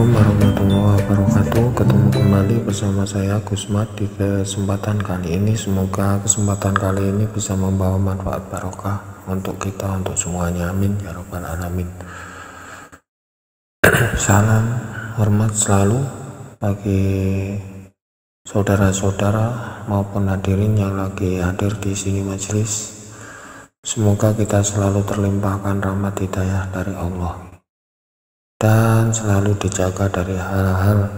Assalamualaikum warahmatullahi wabarakatuh. Ketemu kembali bersama saya Gusmat di kesempatan kali ini. Semoga kesempatan kali ini bisa membawa manfaat barokah untuk kita, untuk semuanya, amin ya rabbal alamin. Salam hormat selalu bagi saudara-saudara maupun hadirin yang lagi hadir di sini majelis. Semoga kita selalu terlimpahkan rahmat hidayah dari Allah dan selalu dijaga dari hal-hal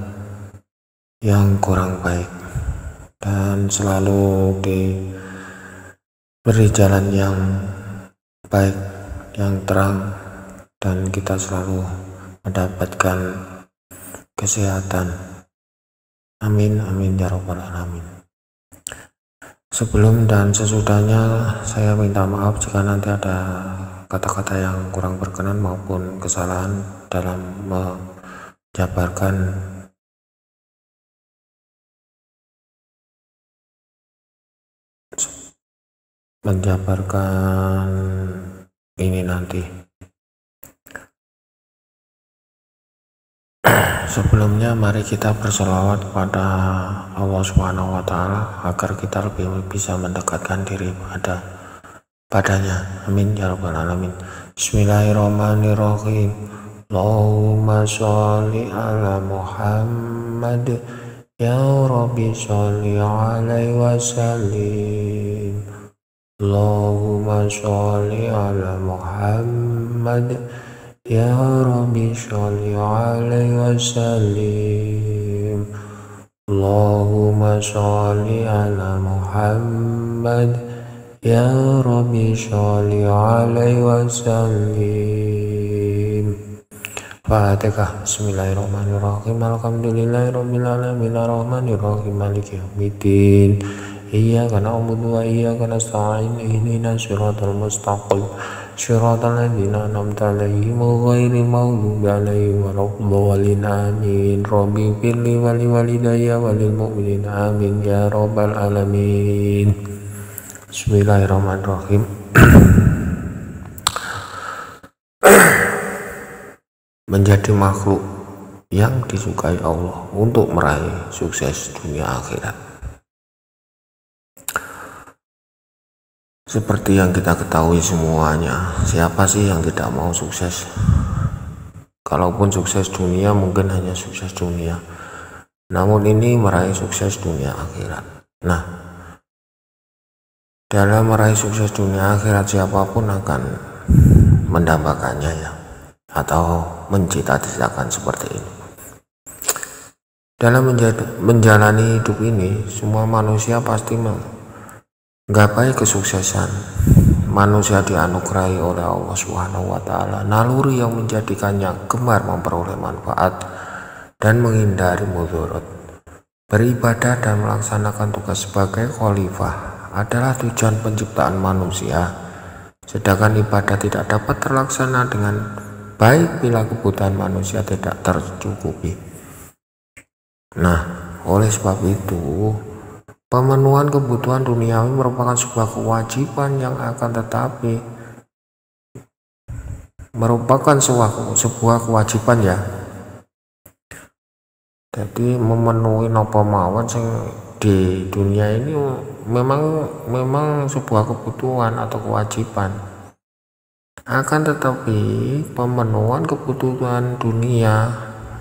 yang kurang baik, dan selalu diberi jalan yang baik, yang terang, dan kita selalu mendapatkan kesehatan, amin amin ya rabbal alamin. Sebelum dan sesudahnya saya minta maaf jika nanti ada kata-kata yang kurang berkenan maupun kesalahan dalam menjabarkan ini nanti. Sebelumnya mari kita berselawat kepada Allah Subhanahu wa Ta'ala agar kita lebih bisa mendekatkan diri padanya, amin ya rabbal alamin. Bismillahirrahmanirrahim. Allahumma sholli ala Muhammad ya Rabbi sholli alaihi wasallim. Allahumma sholli ala Muhammad ya Rabbi sholli alaihi wasallim. Allahumma sholli ala Muhammad ya Rabbi sholli alaihi wasallim. Fatihah. Bismillahirrahmanirrahim. Alhamdulillahirabbil alamin arrahmanirrahim maliki yaumiddin. Iyyaka na'budu wa iyyaka nasta'in. Ihdinas siratal mustaqim. Shiratal ladzina an'amta 'alaihim ghairil maghdubi 'alaihim waladdallin. Amin. Rabbi firli wa liwalidayya wa lil mu'minina amin ya rabbal alamin. Bismillahirrahmanirrahim. Menjadi makhluk yang disukai Allah untuk meraih sukses dunia akhirat. Seperti yang kita ketahui semuanya, siapa sih yang tidak mau sukses? Kalaupun sukses dunia mungkin hanya sukses dunia, namun ini meraih sukses dunia akhirat. Nah, dalam meraih sukses dunia akhirat siapapun akan mendambakannya ya, atau mencita-citakan seperti ini. Dalam menjalani hidup ini, semua manusia pasti menggapai kesuksesan. Manusia dianugerahi oleh Allah Subhanahu wa Ta'ala naluri yang menjadikannya gemar memperoleh manfaat dan menghindari mudarat. Beribadah dan melaksanakan tugas sebagai khalifah adalah tujuan penciptaan manusia, sedangkan ibadah tidak dapat terlaksana dengan baik bila kebutuhan manusia tidak tercukupi. Nah, oleh sebab itu, pemenuhan kebutuhan duniawi merupakan sebuah kewajiban yang merupakan sebuah kewajiban ya. Jadi memenuhi napa mawon sing di dunia ini memang sebuah kebutuhan atau kewajiban. Akan tetapi pemenuhan kebutuhan dunia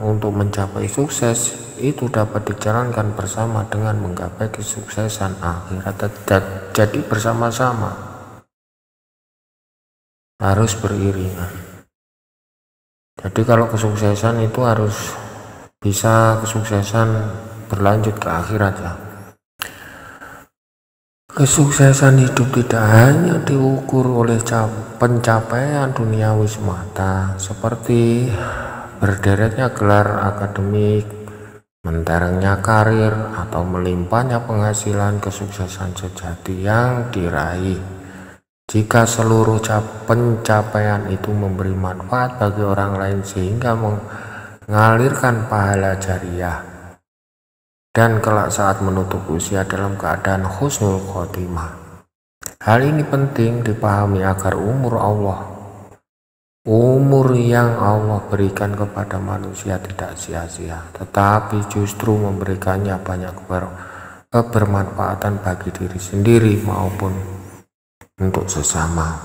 untuk mencapai sukses itu dapat dijalankan bersama dengan menggapai kesuksesan akhirat. Jadi bersama-sama, harus beriringan. Jadi kalau kesuksesan itu harus bisa kesuksesan berlanjut ke akhirat ya. Kesuksesan hidup tidak hanya diukur oleh pencapaian duniawi semata, seperti berderetnya gelar akademik, menterengnya karir, atau melimpahnya penghasilan. Kesuksesan sejati yang diraih jika seluruh pencapaian itu memberi manfaat bagi orang lain sehingga mengalirkan pahala jariah, dan kelak saat menutup usia dalam keadaan husnul khotimah. Hal ini penting dipahami agar umur Allah Umur yang Allah berikan kepada manusia tidak sia-sia, tetapi justru memberikannya banyak kebermanfaatan bagi diri sendiri maupun untuk sesama.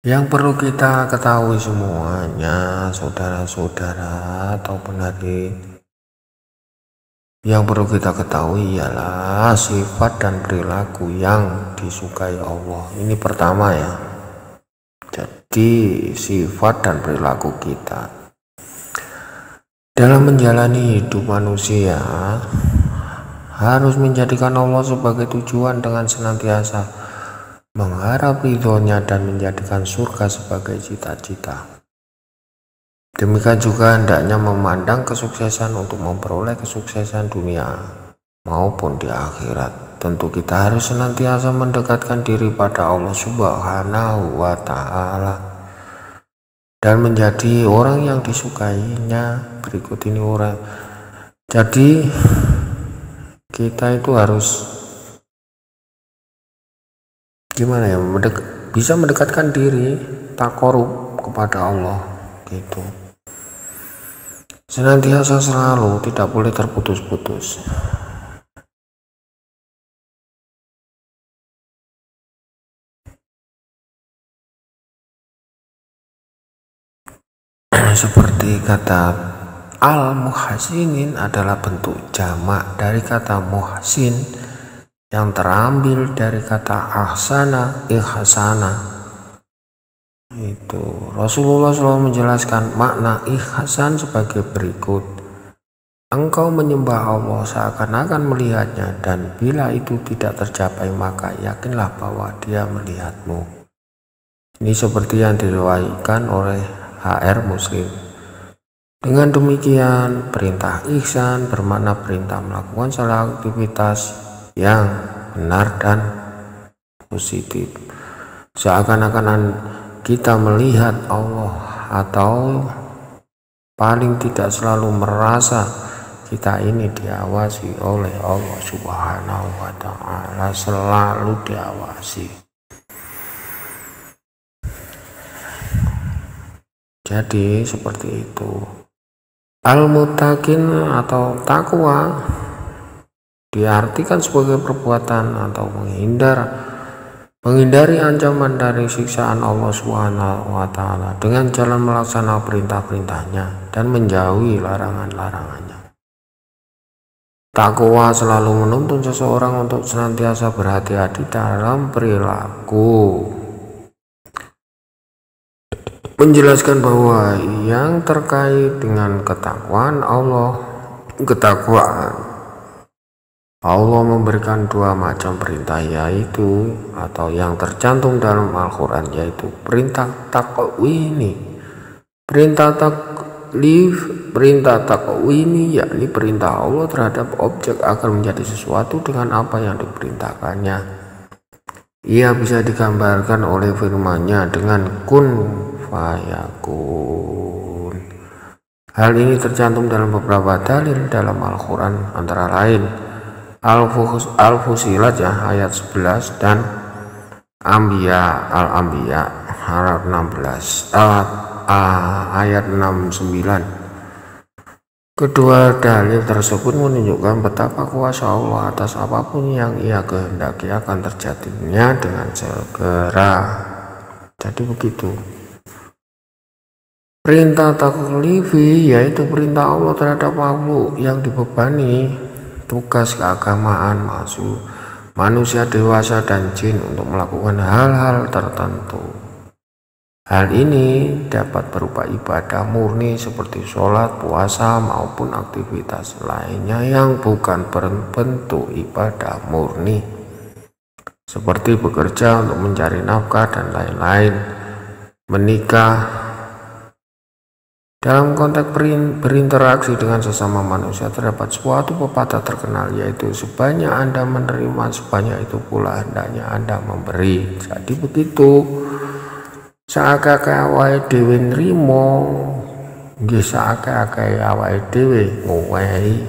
Yang perlu kita ketahui semuanya, saudara-saudara atau pendengar, yang perlu kita ketahui ialah sifat dan perilaku yang disukai Allah. Ini pertama ya. Jadi sifat dan perilaku kita dalam menjalani hidup manusia harus menjadikan Allah sebagai tujuan dengan senantiasa mengharap ridhonya dan menjadikan surga sebagai cita-cita. Demikian juga hendaknya memandang kesuksesan untuk memperoleh kesuksesan dunia maupun di akhirat. Tentu kita harus senantiasa mendekatkan diri pada Allah Subhanahu wa Ta'ala dan menjadi orang yang disukainya. Berikut ini orang. Jadi kita itu harus gimana ya, bisa mendekatkan diri takorub kepada Allah gitu. Senantiasa selalu, tidak boleh terputus-putus. Seperti kata al-muhsinin adalah bentuk jamak dari kata muhsin yang terambil dari kata ahsana, ihsana. Itu Rasulullah SAW menjelaskan makna ihsan sebagai berikut: engkau menyembah Allah seakan-akan melihatnya, dan bila itu tidak tercapai maka yakinlah bahwa dia melihatmu. Ini seperti yang diriwayatkan oleh HR Muslim. Dengan demikian, perintah ihsan bermakna perintah melakukan salah aktivitas yang benar dan positif, seakan-akan kita melihat Allah, atau paling tidak selalu merasa kita ini diawasi oleh Allah Subhanahu wa Ta'ala, selalu diawasi. Jadi seperti itu. Al-muttaqin atau takwa diartikan sebagai perbuatan atau menghindari ancaman dari siksaan Allah Subhanahu wa Ta'ala dengan jalan melaksanakan perintah-perintahnya dan menjauhi larangan-larangannya. Takwa selalu menuntun seseorang untuk senantiasa berhati-hati dalam perilaku. Menjelaskan bahwa yang terkait dengan ketakwaan Allah memberikan dua macam perintah, yaitu atau yang tercantum dalam Al-Quran, yaitu perintah takwini, perintah takwini, yakni perintah Allah terhadap objek agar menjadi sesuatu dengan apa yang diperintahkannya. Ia bisa digambarkan oleh firman-Nya dengan kun fayakun. Hal ini tercantum dalam beberapa dalil dalam Al-Quran, antara lain Al-Fusilat ya ayat 11 dan Al-Anbiya ayat 16 ayat 69. Kedua dalil tersebut menunjukkan betapa kuasa Allah atas apapun yang Ia kehendaki akan terjadinya dengan segera. Jadi begitu. Perintah taklifi yaitu perintah Allah terhadap makhluk yang dibebani tugas keagamaan, manusia dewasa dan jin untuk melakukan hal-hal tertentu. Hal ini dapat berupa ibadah murni seperti sholat, puasa, maupun aktivitas lainnya yang bukan berbentuk ibadah murni, seperti bekerja untuk mencari nafkah dan lain-lain, menikah. Dalam konteks berinteraksi dengan sesama manusia terdapat suatu pepatah terkenal, yaitu sebanyak Anda menerima, sebanyak itu pula hendaknya Anda memberi. Jadi begitu. Saake-ake awake dhewe nrimo, nggih saake-ake awake dhewe ngowehi.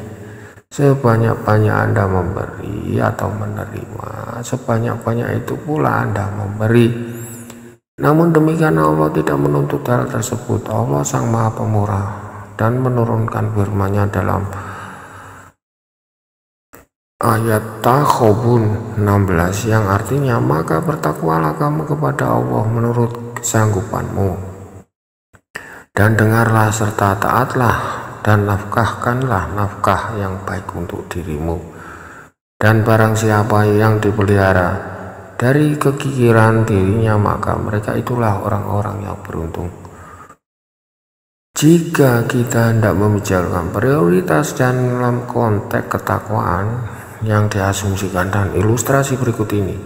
Sebanyak-banyak Anda memberi atau menerima, sebanyak-banyak itu pula Anda memberi. Namun demikian Allah tidak menuntut hal tersebut. Allah Sang Maha Pemurah dan menurunkan firman-Nya dalam ayat Taghabun 16 yang artinya, maka bertakwalah kamu kepada Allah menurut kesanggupanmu, dan dengarlah serta taatlah, dan nafkahkanlah nafkah yang baik untuk dirimu. Dan barang siapa yang dipelihara dari kekikiran dirinya, maka mereka itulah orang-orang yang beruntung. Jika kita hendak membicarakan prioritas dalam konteks ketakwaan yang diasumsikan dan ilustrasi berikut ini.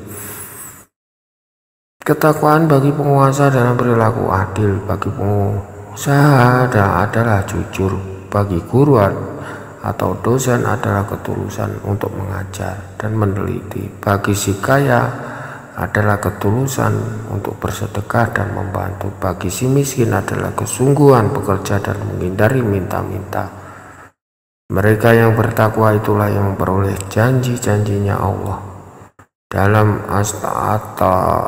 Ketakwaan bagi penguasa dalam perilaku adil, bagi pengusaha adalah jujur, bagi guru atau dosen adalah ketulusan untuk mengajar dan meneliti, bagi si kaya adalah ketulusan untuk bersedekah dan membantu, bagi si miskin adalah kesungguhan bekerja dan menghindari minta-minta. Mereka yang bertakwa itulah yang memperoleh janji-janjinya Allah. Dalam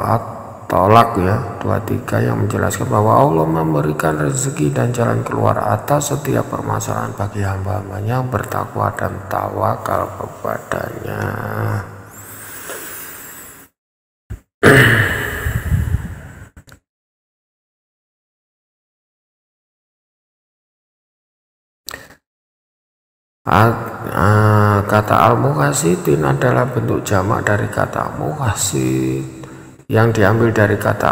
At-Tolak 23 yang menjelaskan bahwa Allah memberikan rezeki dan jalan keluar atas setiap permasalahan bagi hamba-hambanya yang bertakwa dan tawakal kepadanya. Kata al-muqasidin adalah bentuk jamak dari kata muqasid yang diambil dari kata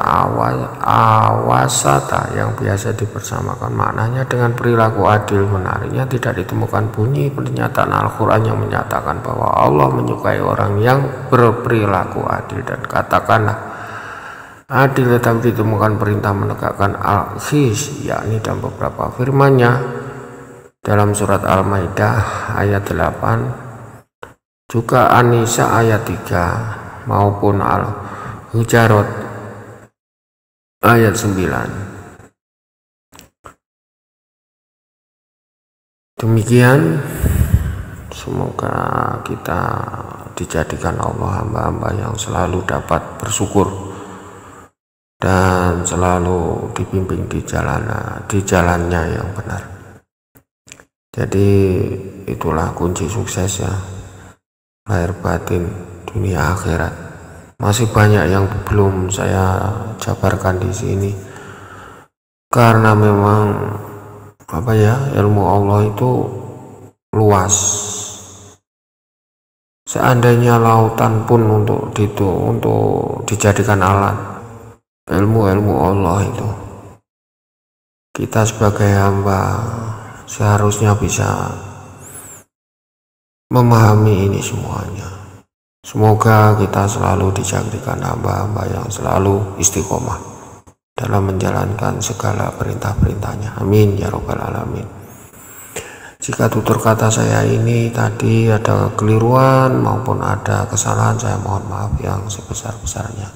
awasata yang biasa dipersamakan maknanya dengan perilaku adil. Menariknya tidak ditemukan bunyi pernyataan Al-Quran yang menyatakan bahwa Allah menyukai orang yang berperilaku adil dan katakanlah adil, tetapi ditemukan perintah menegakkan al-khis, yakni dalam beberapa firman-Nya dalam surat Al-Maidah ayat 8, juga An-Nisa ayat 3 maupun Al-Hujarat ayat 9. Demikian, semoga kita dijadikan Allah hamba-hamba yang selalu dapat bersyukur dan selalu dibimbing di jalannya yang benar. Jadi itulah kunci sukses ya, lahir batin dunia akhirat. Masih banyak yang belum saya jabarkan di sini karena memang ilmu Allah itu luas. Seandainya lautan pun untuk dijadikan alat ilmu Allah itu, kita sebagai hamba seharusnya bisa memahami ini semuanya. Semoga kita selalu dijadikan hamba-hamba yang selalu istiqomah dalam menjalankan segala perintah-perintahnya. Amin ya robbal alamin. Jika tutur kata saya ini tadi ada keliruan maupun ada kesalahan, saya mohon maaf yang sebesar-besarnya.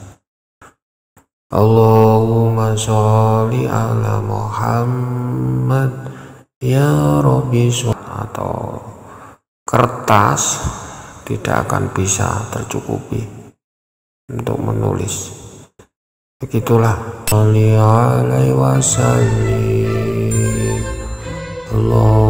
Allahumma sholli ala Muhammad ya Rabbi. Atau kertas tidak akan bisa tercukupi untuk menulis. Begitulah. Alaihi wasallam. Allah